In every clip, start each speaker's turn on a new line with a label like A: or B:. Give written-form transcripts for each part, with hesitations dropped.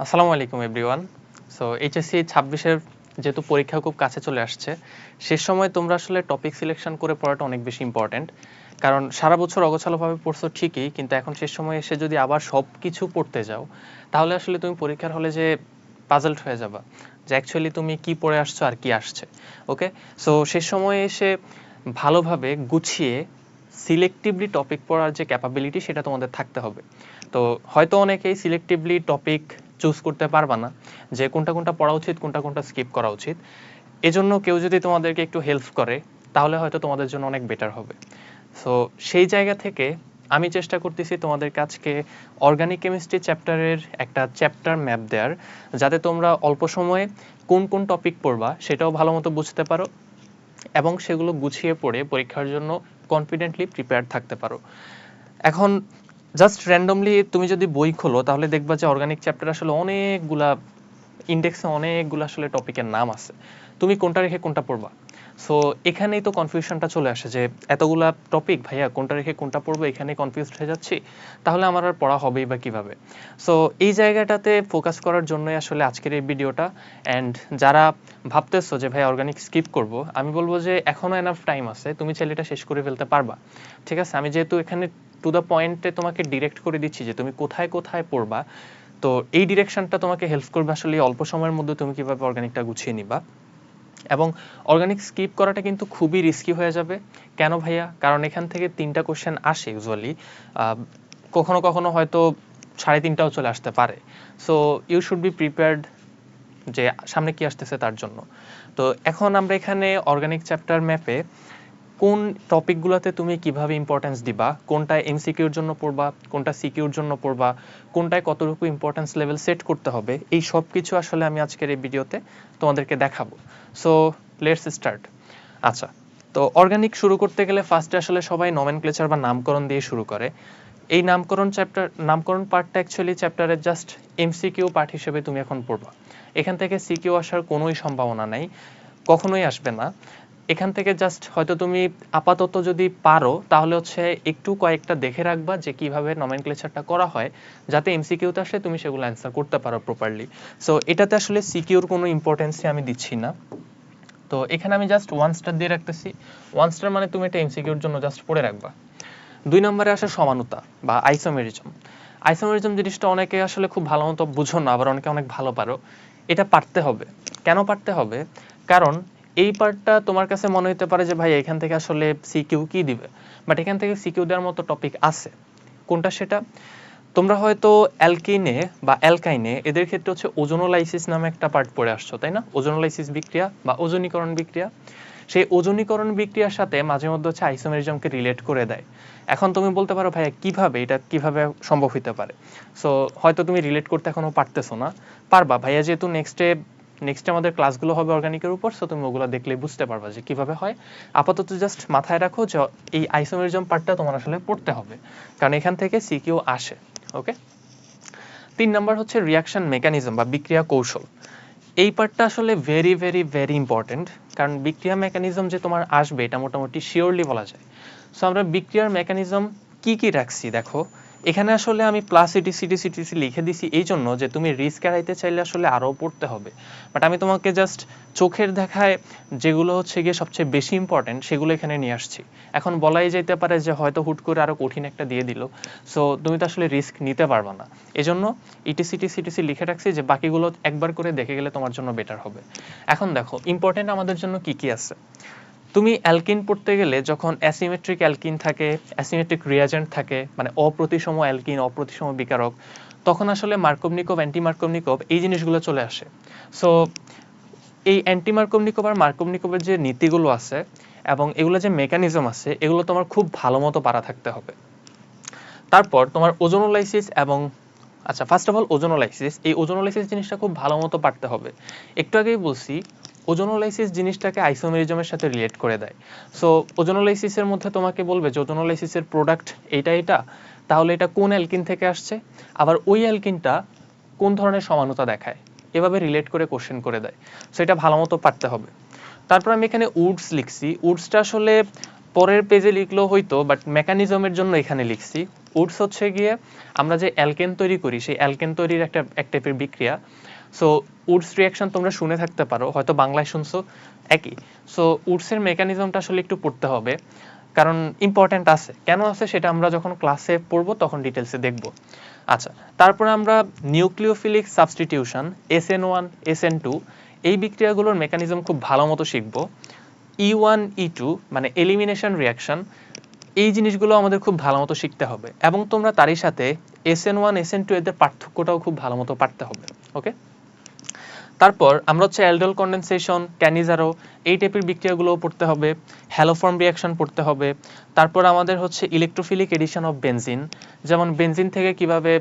A: আসসালামু আলাইকুম everyone. So HSC 26-এর যেহেতু পরীক্ষা খুব কাছে চলে আসছে, শেষ সময় তোমরা আসলে টপিক সিলেকশন করে পড়াটা অনেক বেশি ইম্পর্ট্যান্ট। কারণ সারা বছর অগোছালোভাবে পড়ছো ঠিকই, কিন্তু এখন শেষ সময় এসে যদি আবার সব কিছু পড়তে যাও, তাহলে আসলে তুমি পরীক্ষার হলে যে পাজলড হয়ে যাবা যে অ্যাকচুয়ালি তুমি কি পড়ে আসছো আর কি আসছে। ওকে, সো শেষ সময়ে এসে ভালোভাবে গুছিয়ে সিলেক্টিভলি টপিক পড়ার যে ক্যাপাবিলিটি সেটা তোমাদের থাকতে হবে। তো হয়তো অনেকেই সিলেক্টিভলি টপিক চুজ করতে পারবা না যে কোনটা কোনটা পড়া উচিত, কোনটা কোনটা স্কিপ করা উচিত। এজন্য কেউ যদি তোমাদেরকে একটু হেল্প করে তাহলে হয়তো তোমাদের জন্য অনেক বেটার হবে। সো সেই জায়গা থেকে আমি চেষ্টা করতেছি তোমাদের কাছকে অর্গানিক কেমিস্ট্রি চ্যাপ্টারের একটা চ্যাপ্টার ম্যাপ দেওয়ার, যাতে তোমরা অল্প সময়ে কোন কোন টপিক পড়বা সেটাও ভালো মতো বুঝতে পারো এবং সেগুলো গুছিয়ে পড়ে পরীক্ষার জন্য কনফিডেন্টলি প্রিপেয়ার থাকতে পারো। এখন জাস্ট র্যান্ডমলি তুমি যদি বই খোলো তাহলে দেখবা যে অর্গানিক চ্যাপ্টার আসলে অনেকগুলা ইন্ডেক্সে অনেকগুলো আসলে টপিকের নাম আছে, তুমি কোনটা রেখে কোনটা পড়বা। সো এখানেই তো কনফিউশনটা চলে আসে যে এতগুলা টপিক ভাইয়া কোনটা রেখে কোনটা পড়বো, এখানেই কনফিউজড হয়ে যাচ্ছি, তাহলে আমার আর পড়া হবেই বা কিভাবে। সো এই জায়গাটাতে ফোকাস করার জন্যই আসলে আজকের এই ভিডিওটা। অ্যান্ড যারা ভাবতেছো যে ভাই অর্গানিক স্কিপ করব, আমি বলবো যে এখনো এনাফ টাইম আছে, তুমি ছেলে এটা শেষ করে ফেলতে পারবা। ঠিক আছে, আমি যেহেতু এখানে টু দ্য পয়েন্টে তোমাকে ডিরেক্ট করে দিচ্ছি যে তুমি কোথায় কোথায় পড়বা, তো এই ডিরেকশনটা তোমাকে হেল্প করবে আসলে অল্প সময়ের মধ্যে তুমি কিভাবে অর্গানিকটা গুছিয়ে নিবা। এবং অর্গানিক স্কিপ করাটা কিন্তু খুবই রিস্কি হয়ে যাবে। কেন ভাইয়া? কারণ এখান থেকে 3টা কোশ্চেন আসে ইউজুয়ালি, কখনো কখনো হয়তো 3.5টাও চলে আসতে পারে। So you should be prepared যে সামনে কি আসতেছে তার জন্য। তো এখন আমরা এখানে অর্গানিক চ্যাপ্টার ম্যাপে কোন টপিকগুলোতে তুমি কিভাবে ইম্পর্টেন্স দিবা, কোনটায় এমসিকিউর জন্য পড়বা, কোনটা সিকিউর জন্য পড়বা, কোনটায় কতটুকু ইম্পর্টেন্স লেভেল সেট করতে হবে, এই সব কিছু আসলে আমি আজকের এই ভিডিওতে তোমাদেরকে দেখাবো। So let's start. আচ্ছা, তো অর্গানিক শুরু করতে গেলে ফার্স্টে আসলে সবাই নমেনক্লেচার বা নামকরণ দিয়ে শুরু করে। এই নামকরণ পার্টটা অ্যাকচুয়ালি চ্যাপ্টারের জাস্ট এমসিকিউ পার্ট হিসেবে তুমি এখন পড়বা। এখান থেকে সিকিউ আসার কোনোই সম্ভাবনা নাই, কখনোই আসবে না। এখান থেকে জাস্ট হয়তো তুমি আপাতত যদি পারো তাহলে হচ্ছে একটু কয়েকটা দেখে রাখবা যে কিভাবে নমেনক্লেচারটা করা হয়, যাতে এমসিকিউতে আসলে তুমি সেগুলো অ্যান্সার করতে পারো প্রপারলি। সো এটাতে আসলে সিকিউর কোনো ইম্পর্টেন্সই আমি দিচ্ছি না। তো এখানে আমি জাস্ট 1 স্টার দিয়ে রাখতেছি। 1 স্টার মানে তুমি এটা এমসিকিউর জন্য জাস্ট পড়ে রাখবা। 2 নম্বরে আসে সমানুতা বা আইসোমেরিজম। আইসোমেরিজম জিনিসটা অনেকে আসলে খুব ভালো মতো বুঝো না, আবার অনেকে অনেক ভালো পারো। এটা পারতে হবে। কেন পারতে হবে? কারণ এই পার্টটা তোমার কাছে মনে হতে পারে যে ভাই এখান থেকে আসলে সিকিউ কি দিবে, বাট এখান থেকে সিকিউ দেওয়ার মতো টপিক আছে। কোনটা সেটা? তোমরা হয়তো অ্যালকিনে বা অ্যালকাইনে এদের ক্ষেত্রে হচ্ছে ওজোনোলাইসিস নামে একটা পার্ট পড়ে আসছো, তাই না? ওজোনোলাইসিস বিক্রিয়া বা ওজনীকরণ বিক্রিয়া। সেই ওজনীকরণ বিক্রিয়ার সাথে মাঝে মধ্যে হচ্ছে আইসোমেরিজমকে রিলেট করে দেয়। এখন তুমি বলতে পারো ভাইয়া কিভাবে, এটা কিভাবে সম্ভব হতে পারে? সো হয়তো তুমি রিলেট করতে এখনো পারতেছো না, পারবা ভাইয়া, যেহেতু নেক্সটে আমাদের ক্লাসগুলো হবে অর্গানিকের উপর, সো তুমি ওগুলো দেখলেই বুঝতে পারবা যে কিভাবে হয়। আপাতত জাস্ট মাথায় রাখো যে এই আইসোমেরিজম পার্টটা তোমার আসলে পড়তে হবে, কারণ এখান থেকে সিকিউ আসে। ওকে, 3 নাম্বার হচ্ছে রিয়াকশন মেকানিজম বা বিক্রিয়া কৌশল। এই পার্টটা আসলে ভেরি ভেরি ভেরি ইম্পর্টেন্ট, কারণ বিক্রিয়া মেকানিজম যে তোমার আসবে এটা মোটামুটি শিওরলি বলা যায়। সো আমরা বিক্রিয়ার মেকানিজম কি কি রাখছি দেখো। এখানে আসলে আমি প্লাস ইটিসি লিখে দিছি এই জন্য যে তুমি রিস্ক এড়াইতে চাইলে আসলে আরও পড়তে হবে, বাট আমি তোমাকে জাস্ট চোখের দেখায় যেগুলো হচ্ছে গিয়ে সবচেয়ে বেশি ইম্পর্টেন্ট সেগুলো এখানে নিয়ে আসছি। এখন বলাই যেতে পারে যে হয়তো হুট করে আরও কঠিন একটা দিয়ে দিল, সো তুমি তো আসলে রিস্ক নিতে পারবা না। এজন্য ইটিসি লিখে রাখছি যে বাকিগুলো একবার করে দেখে গেলে তোমার জন্য বেটার হবে। এখন দেখো ইম্পর্টেন্ট আমাদের জন্য কি কি আছে। তুমি অ্যালকিন পড়তে গেলে যখন অ্যাসিমেট্রিক অ্যালকিন থাকে, অ্যাসিমেট্রিক রিয়াজেন্ট থাকে, মানে অপ্রতিসম অ্যালকিন অপ্রতিসম বিকারক, তখন আসলে মার্কোভনিকভ অ্যান্টি মার্কোভনিকভ এই জিনিসগুলো চলে আসে। সো এই অ্যান্টি মার্কোভনিকভ আর মার্কোভনিকভের যে নীতিগুলো আছে এবং এগুলো যে মেকানিজম আছে এগুলো তোমার খুব ভালো মতো পারা থাকতে হবে। তারপর তোমার ওজোনোলাইসিস এবং আচ্ছা, ফার্স্ট অফ অল ওজোনোলাইসিস, এই ওজোনোলাইসিস জিনিসটা খুব ভালো মতো পারতে হবে। একটু আগেই বলছি ওজোনোলাইসিস জিনিসটাকে আইসোমেরিজমের সাথে রিলেট করে দেয়। সো ওজোনোলাইসিসের মধ্যে তোমাকে বলবে যে ওজোনোলাইসিসের প্রোডাক্ট এইটা এটা, তাহলে এটা কোন অ্যালকিন থেকে আসছে, আবার ওই অ্যালকিনটা কোন ধরনের সমানুতা দেখায়, এভাবে রিলেট করে কোশ্চেন করে দেয়। সো এটা ভালো মতো পারতে হবে। তারপর আমি এখানে উডস লিখছি, উডসটা আসলে পরের পেজে লিখলেও হয়তো, বাট মেকানিজমের জন্য এখানে লিখছি। উডস হচ্ছে গিয়ে আমরা যে অ্যালকেন তৈরি করি সেই অ্যালকেন তৈরির এক টাইপের বিক্রিয়া। সো উডস রিয়াকশন তোমরা শুনে থাকতে পারো, হয়তো বাংলায় শুনছো একই। সো উডসের মেকানিজমটা আসলে একটু পড়তে হবে, কারণ ইম্পর্টেন্ট আছে। কেন আছে সেটা আমরা যখন ক্লাসে পড়বো তখন ডিটেলসে দেখব। আচ্ছা, তারপরে আমরা নিউক্লিওফিলিক সাবস্টিটিউশন SN1 SN2 এই বিক্রিয়াগুলোর মেকানিজম খুব ভালো মতো শিখব। E1 E2 মানে এলিমিনেশন রিয়াকশন, এই জিনিসগুলো আমাদের খুব ভালো মতো শিখতে হবে, এবং তোমরা তারই সাথে SN1 SN2 এদের পার্থক্যটাও খুব ভালো মতো পারতে হবে। ওকে, তারপর আমরা হচ্ছে অ্যালডোল কন্ডেনসেশন, ক্যানিজারো এই টাইপের বিক্রিয়াগুলোও পড়তে হবে, হ্যালোফর্ম রিয়াকশন পড়তে হবে। তারপর আমাদের হচ্ছে ইলেকট্রোফিলিক এডিশন অফ বেনজিন, যেমন বেনজিন থেকে কিভাবে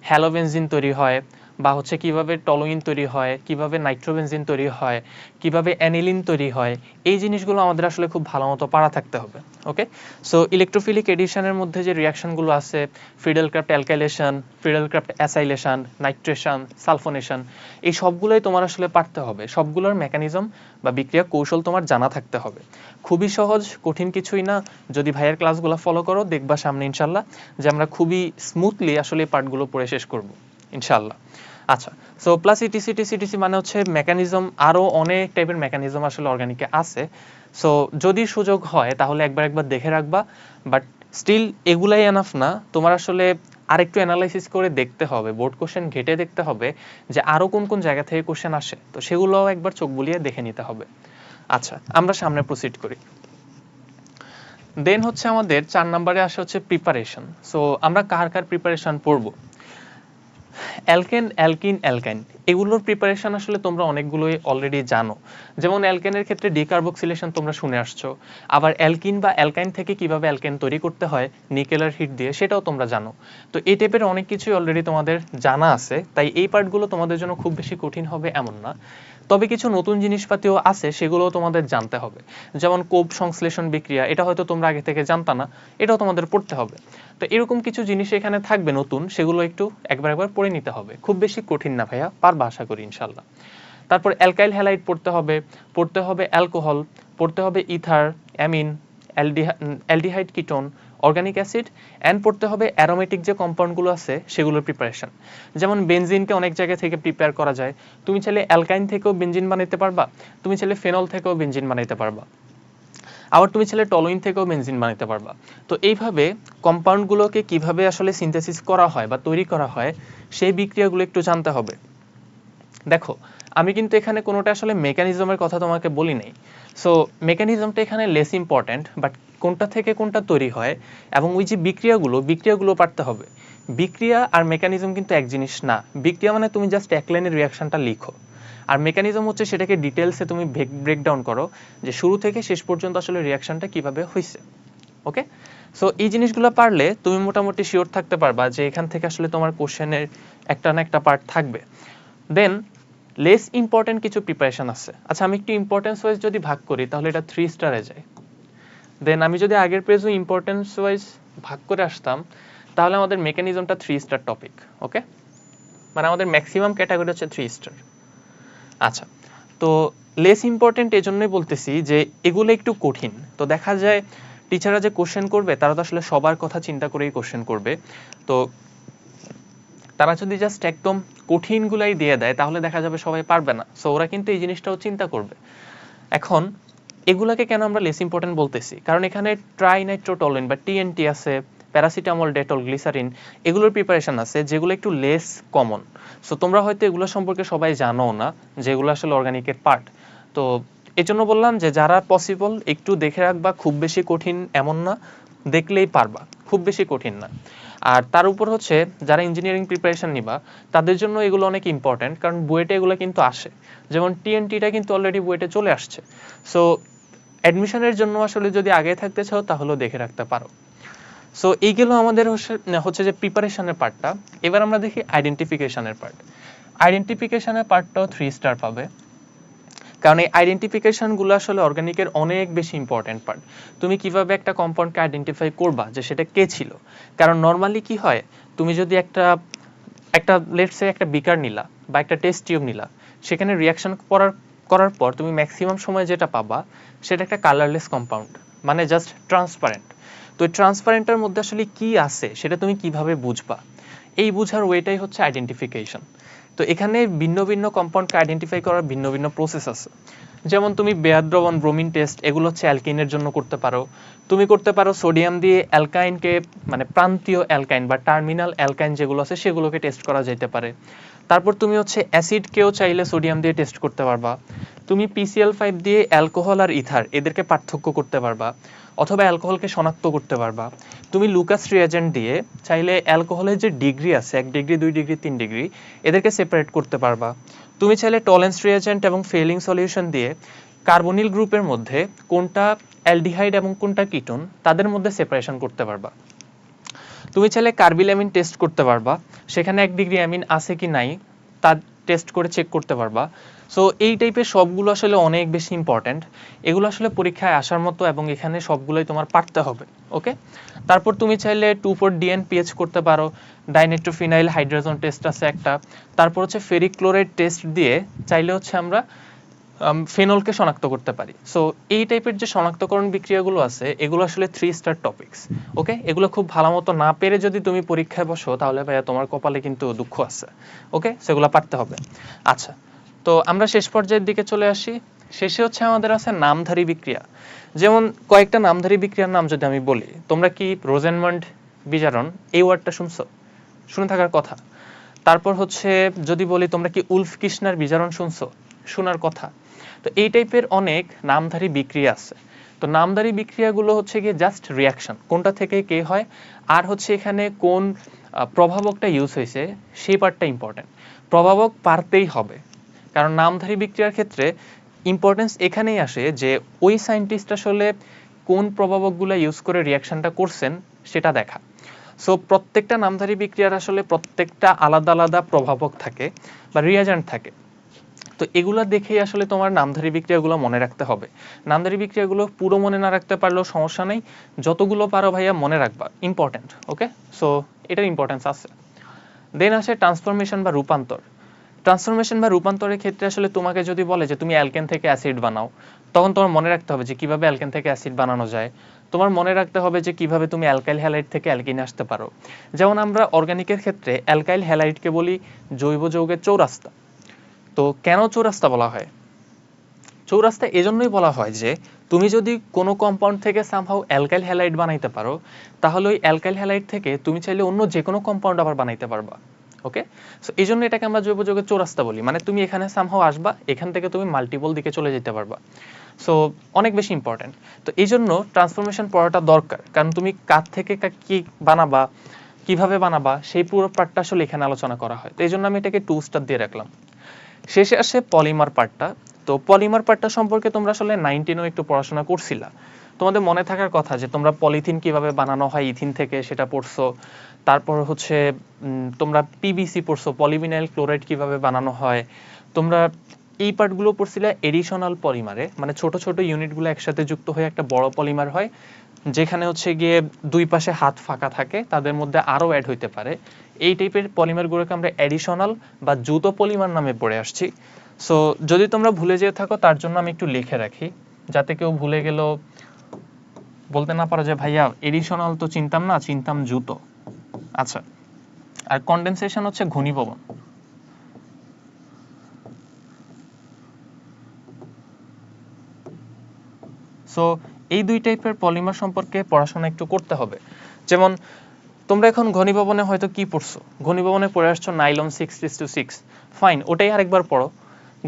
A: হ্যালোবেনজিন তৈরি হয়, বা হচ্ছে কিভাবে টলুইন তৈরি হয়, কিভাবে নাইট্রোবেনজিন তৈরি হয়, কিভাবে অ্যানিলিন তৈরি হয়, এই জিনিসগুলো আমাদের আসলে খুব ভালো মতো পারা থাকতে হবে। ওকে, সো ইলেকট্রোফিলিক এডিশনের মধ্যে যে রিয়াকশনগুলো আছে, ফ্রিডেলক্রাফট অ্যালকাইলেশন, ফ্রিডেলক্রাফট অ্যাসাইলেশন, নাইট্রেশন, সালফোনেশন, এই সবগুলোই তোমার আসলে পারতে হবে। সবগুলোর মেকানিজম বা বিক্রিয়া কৌশল তোমার জানা থাকতে হবে। খুবই সহজ, কঠিন কিছুই না। যদি ভাইয়ের ক্লাসগুলো ফলো করো দেখবা সামনে ইনশাল্লাহ যে আমরা খুবই স্মুথলি আসলে এই পার্টগুলো পড়ে শেষ করব ইনশাল্লাহ। আচ্ছা, সো প্লাস ইটিসি মানে হচ্ছে মেকানিজম, আরও অনেক টাইপের মেকানিজম আসলে অর্গানিকে আছে। সো যদি সুযোগ হয় তাহলে একবার দেখে রাখবা, বাট স্টিল এগুলাই এনাফ না, তোমার আসলে আরেকটু অ্যানালাইসিস করে দেখতে হবে, বোর্ড কোশ্চেন ঘেটে দেখতে হবে যে আরও কোন কোন জায়গা থেকে কোশ্চেন আসে, তো সেগুলোও একবার চোখ বুলিয়ে দেখে নিতে হবে। আচ্ছা, আমরা সামনে প্রসিড করি। দেন হচ্ছে আমাদের 4 নম্বরে আসে হচ্ছে প্রিপারেশন। সো আমরা কার প্রিপারেশন পড়বো? অ্যালকেন, অ্যালকিন, অ্যালকাইন এগুলোর প্রিপারেশন আসলে তোমরা অনেকগুলোই অলরেডি জানো। যেমন অ্যালকেনের ক্ষেত্রে ডিকার্বক্সিলেশন তোমরা শুনে আসছো, আবার অ্যালকিন বা অ্যালকাইন থেকে কিভাবে অ্যালকেন তৈরি করতে হয় নিকেলের হিট দিয়ে, সেটাও তোমরা জানো। তো এই টাইপের অনেক কিছুই অলরেডি তোমাদের জানা আছে, তাই এই পার্টগুলো তোমাদের জন্য খুব বেশি কঠিন হবে এমন না। তবে কিছু নতুন জিনিসপাতিও আছে, সেগুলোও তোমাদের জানতে হবে। যেমন কোব সংশ্লেষণ বিক্রিয়া, এটা হয়তো তোমরা আগে থেকে জানতা না, এটাও তোমাদের পড়তে হবে। তো এরকম কিছু জিনিস এখানে থাকবে নতুন, সেগুলো একটু একবার পড়ে নিতে হবে। খুব বেশি কঠিন না ভাইয়া, পারবা আশা করি ইনশাল্লাহ। তারপর অ্যালকাইল হ্যালাইড পড়তে হবে অ্যালকোহল, পড়তে হবে ether, amine, aldehyde, ketone, organic acid, and পড়তে হবে অ্যারোমেটিক যে কম্পাউন্ডগুলো আছে সেগুলোর প্রিপারেশন। যেমন বেনজিনকে অনেক জায়গা থেকে প্রিপেয়ার করা যায়, তুমি চাইলে অ্যালকাইন থেকেও বেনজিন বানাইতে পারবা, তুমি চাইলে ফেনল থেকেও বেনজিন বানাইতে পারবা, আবার তুমি চাইলে টলুইন থেকেও বেনজিন বানাইতে পারবা। তো এইভাবে কম্পাউন্ডগুলোকে কিভাবে আসলে সিনথেসিস করা হয় বা তৈরি করা হয় সেই বিক্রিয়াগুলো একটু জানতে হবে। দেখো, আমি কিন্তু এখানে কোনোটা আসলে মেকানিজমের কথা তোমাকে বলি নাই। সো মেকানিজমটা এখানে লেস ইম্পর্ট্যান্ট, বাট কোনটা থেকে কোনটা তৈরি হয় এবং ওই যে বিক্রিয়াগুলো পারতে হবে। বিক্রিয়া আর মেকানিজম কিন্তু এক জিনিস না। বিক্রিয়া মানে তুমি জাস্ট এক লাইনের রিয়াকশনটা লিখো, আর মেকানিজম হচ্ছে সেটাকে ডিটেলসে তুমি ব্রেকডাউন করো যে শুরু থেকে শেষ পর্যন্ত আসলে রিয়াকশনটা কিভাবে হয়েছে। ওকে, সো এই জিনিসগুলো পারলে তুমি মোটামুটি শিওর থাকতে পারবা যে এখান থেকে আসলে তোমার কোশ্চেনের একটা না একটা পার্ট থাকবে। দেন লেস ইম্পর্টেন্ট কিছু প্রিপারেশন আছে। আচ্ছা, আমি একটু ইম্পর্টেন্স ওয়াইজ যদি ভাগ করি তাহলে এটা 3 স্টারে যায়। দেন আমি যদি আগের পেজও ইম্পর্টেন্স ওয়াইজ ভাগ করে আসতাম তাহলে আমাদের মেকানিজমটা 3 স্টার টপিক। ওকে, মানে আমাদের ম্যাক্সিমাম ক্যাটাগরি হচ্ছে 3 স্টার। আচ্ছা, তো লেস ইম্পর্টেন্ট এজন্যই বলতেছি যে এগুলো একটু কঠিন। তো দেখা যায় টিচাররা যে কোশ্চেন করবে তারা তো আসলে সবার কথা চিন্তা করেই কোশ্চেন করবে। তো তারা যদি জাস্ট একদম কঠিনগুলাই দিয়ে দেয় তাহলে দেখা যাবে সবাই পারবে না। সো ওরা কিন্তু এই জিনিসটাও চিন্তা করবে। এখন এগুলাকে কেন আমরা লেস ইম্পর্টেন্ট বলতেছি? কারণ এখানে ট্রাইনাইট্রোটলুইন বা টিএনটি আছে, প্যারাসিটামল, ডেটল, গ্লিসারিন এগুলোর প্রিপারেশন আছে যেগুলো একটু লেস কমন। সো তোমরা হয়তো এগুলো সম্পর্কে সবাই জানো না যেগুলো আসলে অর্গানিকের পার্ট। তো এজন্য বললাম যে যারা পসিবল একটু দেখে রাখবা, খুব বেশি কঠিন এমন না, দেখলেই পারবা, খুব বেশি কঠিন না। আর তার উপর হচ্ছে যারা ইঞ্জিনিয়ারিং প্রিপারেশন নিবা তাদের জন্য এগুলো অনেক ইম্পর্টেন্ট, কারণ বুয়েটে এগুলো কিন্তু আসে। যেমন টিএনটিটা কিন্তু অলরেডি বুয়েটে চলে আসছে। সো অ্যাডমিশনের জন্য আসলে যদি আগে থাকতে চাও তাহলেও দেখে রাখতে পারো। সো এই গেল আমাদের হচ্ছে যে প্রিপারেশনের পার্টটা। এবার আমরা দেখি আইডেন্টিফিকেশনের পার্ট। আইডেন্টিফিকেশনের পার্টটাও 3 স্টার পাবে, কারণ এই আইডেন্টিফিকেশনগুলো আসলে অর্গানিকের অনেক বেশি ইম্পর্টেন্ট পার্ট। তুমি কিভাবে একটা কম্পাউন্ডকে আইডেন্টিফাই করবা যে সেটা কে ছিল। কারণ নর্মালি কি হয়, তুমি যদি একটা একটা লেটস সে একটা বিকার নিলা বা একটা টেস্ট টিউব নিলা, সেখানে রিয়াকশন করার পর তুমি ম্যাক্সিমাম সময় যেটা পাবা সেটা একটা কালারলেস কম্পাউন্ড, মানে জাস্ট ট্রান্সপারেন্ট। তো ট্রান্সপারেন্টের মধ্যে আসলে কি আছে সেটা তুমি কিভাবে বুঝবা, এই বুঝার ওয়েটাই হচ্ছে আইডেন্টিফিকেশন। তো এখানে ভিন্ন ভিন্ন কম্পাউন্ডকে আইডেন্টিফাই করার ভিন্ন ভিন্ন প্রসেস আছে। যেমন তুমি বেয়ার দ্রবণ ব্রোমিন টেস্ট, এগুলো হচ্ছে অ্যালকিনের জন্য করতে পারো। তুমি করতে পারো সোডিয়াম দিয়ে অ্যালকাইনকে, মানে প্রান্তীয় অ্যালকাইন বা টার্মিনাল অ্যালকাইন যেগুলো আছে সেগুলোকে টেস্ট করা যেতে পারে। তারপর তুমি হচ্ছে অ্যাসিডকেও চাইলে সোডিয়াম দিয়ে টেস্ট করতে পারবা। তুমি PCl5 দিয়ে অ্যালকোহল আর ইথার এদেরকে পার্থক্য করতে পারবা, অথবা অ্যালকোহলকে শনাক্ত করতে পারবা। তুমি লুকাস রিয়েজেন্ট দিয়ে চাইলে অ্যালকোহলের যে ডিগ্রি আছে 1 ডিগ্রি 2 ডিগ্রি 3 ডিগ্রি এদেরকে সেপারেট করতে পারবা। তুমি চাইলে টলেন্স রিয়েজেন্ট এবং ফেলিং সলিউশন দিয়ে কার্বনিল গ্রুপের মধ্যে কোনটা অ্যালডিহাইড এবং কোনটা কিটোন তাদের মধ্যে সেপারেশন করতে পারবা। তুমি চাইলে কার্বিলামিন টেস্ট করতে পারবা, সেখানে 1 ডিগ্রি অ্যামিন আছে কি নাই তা টেস্ট করে চেক করতে পারবা। সো এই টাইপের সবগুলো আসলে অনেক বেশি ইম্পর্ট্যান্ট, এগুলো আসলে পরীক্ষায় আসার মতো এবং এখানে সবগুলোই তোমার পারতে হবে। ওকে, তারপর তুমি চাইলে 2,4-DNPH করতে পারো, ডাইনাইট্রোফিনাইল হাইড্রোজেন টেস্ট আছে একটা। তারপর হচ্ছে ফেরিক ক্লোরাইড টেস্ট দিয়ে চাইলে হচ্ছে আমরা ফেনলকে শনাক্ত করতে পারি। সো এই টাইপের যে শনাক্তকরণ বিক্রিয়াগুলো আছে এগুলো আসলে 3 স্টার টপিকস। ওকে, এগুলো খুব ভালো মতো না পেরে যদি তুমি পরীক্ষায় বসো তাহলে ভাইয়া তোমার কপালে কিন্তু দুঃখ আছে। ওকে, সেগুলো পারতে হবে। আচ্ছা, তো আমরা শেষ পর্যায়ের দিকে চলে আসি। শেষে হচ্ছে আমাদের আছে নামধারী বিক্রিয়া। যেমন কয়েকটা নামধারী বিক্রিয়ার নাম যদি আমি বলি, তোমরা কি রোজেনমন্ড বিজারণ এই ওয়ার্ডটা শুনছো? শুনে থাকার কথা। তারপর হচ্ছে যদি বলি তোমরা কি উলফ কিশনার বিজারণ শুনছো? শোনার কথা। তো এই টাইপের অনেক নামধারী বিক্রিয়া আছে। তো নামধারী বিক্রিয়াগুলো হচ্ছে গিয়ে জাস্ট রিয়াকশন, কোনটা থেকে কে হয় আর হচ্ছে এখানে কোন প্রভাবকটা ইউজ হয়েছে সেই পার্টটা ইম্পর্টেন্ট। প্রভাবক পারতেই হবে, কারণ নামধারী বিক্রিয়ার ক্ষেত্রে ইম্পর্টেন্স এখানেই আসে যে ওই সায়েন্টিস্ট আসলে কোন প্রভাবকগুলো ইউজ করে রিয়াকশনটা করছেন সেটা দেখা। সো প্রত্যেকটা নামধারী বিক্রিয়ার আসলে প্রত্যেকটা আলাদা আলাদা প্রভাবক থাকে বা রিয়াজেন্ট থাকে। তো এগুলা দেখেই আসলে তোমার নামধারী বিক্রিয়াগুলো মনে রাখতে হবে। নামধারী বিক্রিয়াগুলো পুরো মনে না রাখতে পারলেও সমস্যা নেই, যতগুলো পারো ভাইয়া মনে রাখবা, ইম্পর্টেন্ট। ওকে, সো এটার ইম্পর্টেন্স আছে। দেন আসে ট্রান্সফরমেশন বা রূপান্তর। ট্রান্সফরমেশন বা রূপান্তরের ক্ষেত্রে আসলে তোমাকে যদি বলে যে তুমি অ্যালকেন থেকে অ্যাসিড বানাও, তখন তোমার মনে রাখতে হবে যে কিভাবে অ্যালকেন থেকে অ্যাসিড বানানো যায়। তোমার মনে রাখতে হবে যে কিভাবে তুমি অ্যালকাইল হ্যালাইড থেকে অ্যালকিনে আসতে পারো। যেমন আমরা অর্গানিকের ক্ষেত্রে অ্যালকাইল হ্যালাইডকে বলি জৈব যৌগের চৌরাস্তা। তো কেন চৌরাস্তা বলা হয়? চৌরাস্তা এজন্যই বলা হয় যে তুমি যদি কোনো কম্পাউন্ড থেকে সামহাউ অ্যালকাইল হ্যালাইড বানাইতে পারো, তাহলে ওই অ্যালকাইল হ্যালাইড থেকে তুমি চাইলে অন্য যে কোনো কম্পাউন্ড আবার বানাইতে পারবা। ওকে, সো এই জন্য এটাকে আমরা জৈব যৌগের চৌরাস্তা বলি, মানে তুমি এখানে সামহাউ আসবা, এখান থেকে তুমি মাল্টিপল দিকে চলে যেতে পারবা। সো অনেক বেশি ইম্পর্টেন্ট। তো এই জন্য ট্রান্সফরমেশন পড়াটা দরকার, কারণ তুমি কার থেকে কি বানাবা, কিভাবে বানাবা, সেই পুরো পার্টটা আসলে এখানে আলোচনা করা হয়। তো এই জন্য আমি এটাকে 2 স্টার দিয়ে রাখলাম। শেষে আসে পলিমার পার্টটা। তো পলিমার পার্টটা সম্পর্কে তোমরা আসলে 19-এও একটু পড়াশোনা করছিলা, তোমাদের মনে থাকার কথা যে তোমরা পলিথিন কিভাবে বানানো হয় ইথিন থেকে সেটা পড়ছো। তারপর হচ্ছে তোমরা পিভিসি পড়ছো, পলিভিনাইল ক্লোরাইড কিভাবে বানানো হয়। তোমরা এই পার্টগুলো পড়ছিলে এডিশনাল পলিমারে, মানে ছোট ছোট ইউনিটগুলো একসাথে যুক্ত হয়ে একটা বড় পলিমার হয়, যেখানে হচ্ছে গিয়ে দুই পাশে হাত ফাঁকা থাকে, তাদের মধ্যে আরও অ্যাড হইতে পারে। এই টাইপের পলিমারগুলোকে আমরা এডিশনাল বা জুতো পলিমার নামে পড়ে আসছি। সো যদি তোমরা ভুলে যেয়ে থাকো তার জন্য আমি একটু লিখে রাখি, যাতে কেউ ভুলে গেল বলতে না পারো যে ভাইয়া এডিশনাল তো চিনতাম না, চিনতাম জুতো। আচ্ছা, আর কনডেনসেশন হচ্ছে ঘনীভবন। সো এই দুই টাইপের পলিমার সম্পর্কে পড়াশোনা একটু করতে হবে। যেমন তোমরা এখন ঘনীভবনে হয়তো কি পড়ছো, ঘনীভবনে পড়ে আসছো নাইলন 6:6, ফাইন, ওটাই আরেকবার পড়ো।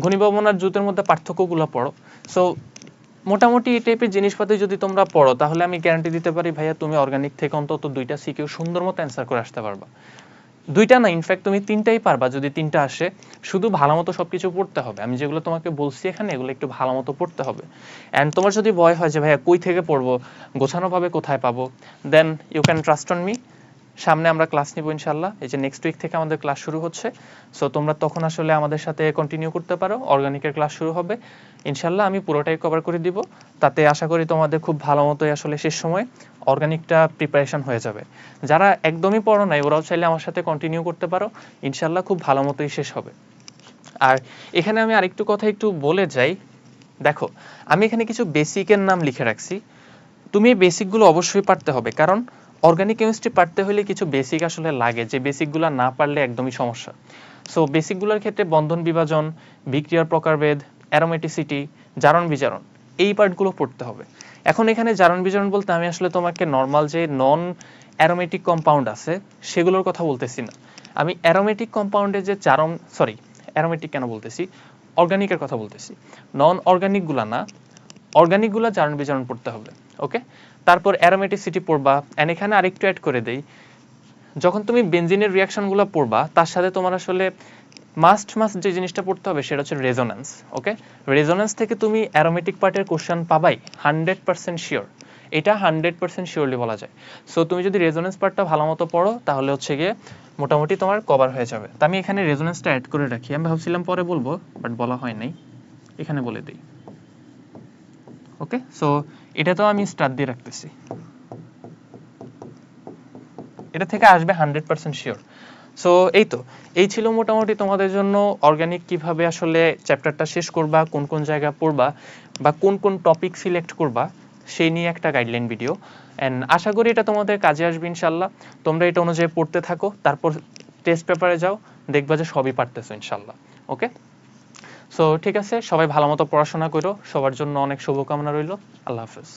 A: ঘনীভবন আর জুতের মধ্যে পার্থক্যগুলো পড়ো। সো মোটামুটি এই টাইপের জিনিসপাতি যদি তোমরা পড়ো, তাহলে আমি গ্যারান্টি দিতে পারি ভাইয়া তুমি অর্গানিক থেকে অন্তত 2টা সিকিউ সুন্দর মতো অ্যান্সার করে আসতে পারবা। 2টা না, ইনফ্যাক্ট তুমি 3টাই পারবা যদি 3টা আসে। শুধু ভালো মতো সবকিছু পড়তে হবে। আমি যেগুলো তোমাকে বলছি এখানে এগুলো একটু ভালো মতো পড়তে হবে। অ্যান্ড তোমার যদি ভয় হয় যে ভাইয়া কই থেকে পড়বো, গোছানোভাবে কোথায় পাবো, then you can trust on me. সামনে আমরা ক্লাস নিব ইনশাল্লাহ, এই যে নেক্সট উইক থেকে আমাদের ক্লাস শুরু হচ্ছে। সো তোমরা তখন আসলে আমাদের সাথে কন্টিনিউ করতে পারো, অর্গানিকের ক্লাস শুরু হবে ইনশাল্লাহ, আমি পুরোটাই কভার করে দিব। তাতে আশা করি তোমাদের খুব ভালো মতোই আসলে শেষ সময় অর্গানিকটা প্রিপারেশন হয়ে যাবে। যারা একদমই পড়ো নাই ওরাও চাইলে আমার সাথে কন্টিনিউ করতে পারো, ইনশাল্লাহ খুব ভালো মতোই শেষ হবে। আর এখানে আমি আরেকটু কথা একটু বলে যাই, দেখো আমি এখানে কিছু বেসিকের নাম লিখে রাখছি। তুমি এই বেসিকগুলো অবশ্যই পারতে হবে, কারণ অর্গানিক কেমিস্ট্রি পারতে হলে কিছু বেসিক আসলে লাগে, যে বেসিকগুলো না পারলে একদমই সমস্যা। সো বেসিকগুলোর ক্ষেত্রে বন্ধন বিভাজন, বিক্রিয়ার প্রকারভেদ, অ্যারোমেটিসিটি, জারণ বিজারণ, এই পার্টগুলো পড়তে হবে। এখন এখানে জারণ বিজারণ বলতে আমি আসলে তোমাকে নর্মাল যে নন অ্যারোমেটিক কম্পাউন্ড আছে সেগুলোর কথা বলতেছি না, আমি অ্যারোমেটিক কম্পাউন্ডের যে জারণ, সরি অ্যারোমেটিক কেন বলতেছি, অর্গানিকের কথা বলতেছি, নন অর্গানিকগুলা না, অর্গানিকগুলা জারণ বিজারণ পড়তে হবে। ওকে, তারপর অ্যারোমেটিসিটি পড়বা। এন্ড এখানে আরেকটু অ্যাড করে দেই, যখন তুমি বেনজিনের রিয়াকশনগুলো পড়বা তার সাথে তোমার আসলে মাস্ট যে জিনিসটা পড়তে হবে সেটা হচ্ছে রেজোন্যান্স। ওকে, রেজোন্যান্স থেকে তুমি অ্যারোমেটিক পার্টের কোশ্চেন পাবাই 100% শিওর, এটা 100% শিওরলি বলা যায়। সো তুমি যদি রেজোন্যান্স পার্টটা ভালো মতো পড়ো তাহলে হচ্ছে গিয়ে মোটামুটি তোমার কভার হয়ে যাবে। তো আমি এখানে রেজোন্যান্সটা অ্যাড করে রাখি, আমি ভাবছিলাম পরে বলবো বাট বলা হয় নাই, এখানে বলে দিই। ওকে, সো এটা তো আমি স্টার দিয়ে রাখতেছি, এটা থেকে আসবে 100% শিওর। সো এই ছিল মোটামুটি তোমাদের জন্য অর্গানিক কিভাবে আসলে চ্যাপ্টারটা শেষ করবা, কোন কোন জায়গা পড়বা বা কোন কোন টপিক সিলেক্ট করবা সেই নিয়ে একটা গাইডলাইন ভিডিও। এন্ড আশা করি এটা তোমাদের কাজে আসবে ইনশাল্লাহ। তোমরা এটা অনুযায়ী পড়তে থাকো, তারপর টেস্ট পেপারে যাও, দেখবা যে সবই পারতেছো ইনশাল্লাহ। ওকে, সো ঠিক আছে, সবাই ভালো মতো পড়াশোনা করো, সবার জন্য অনেক শুভকামনা রইল। আল্লাহ হাফেজ।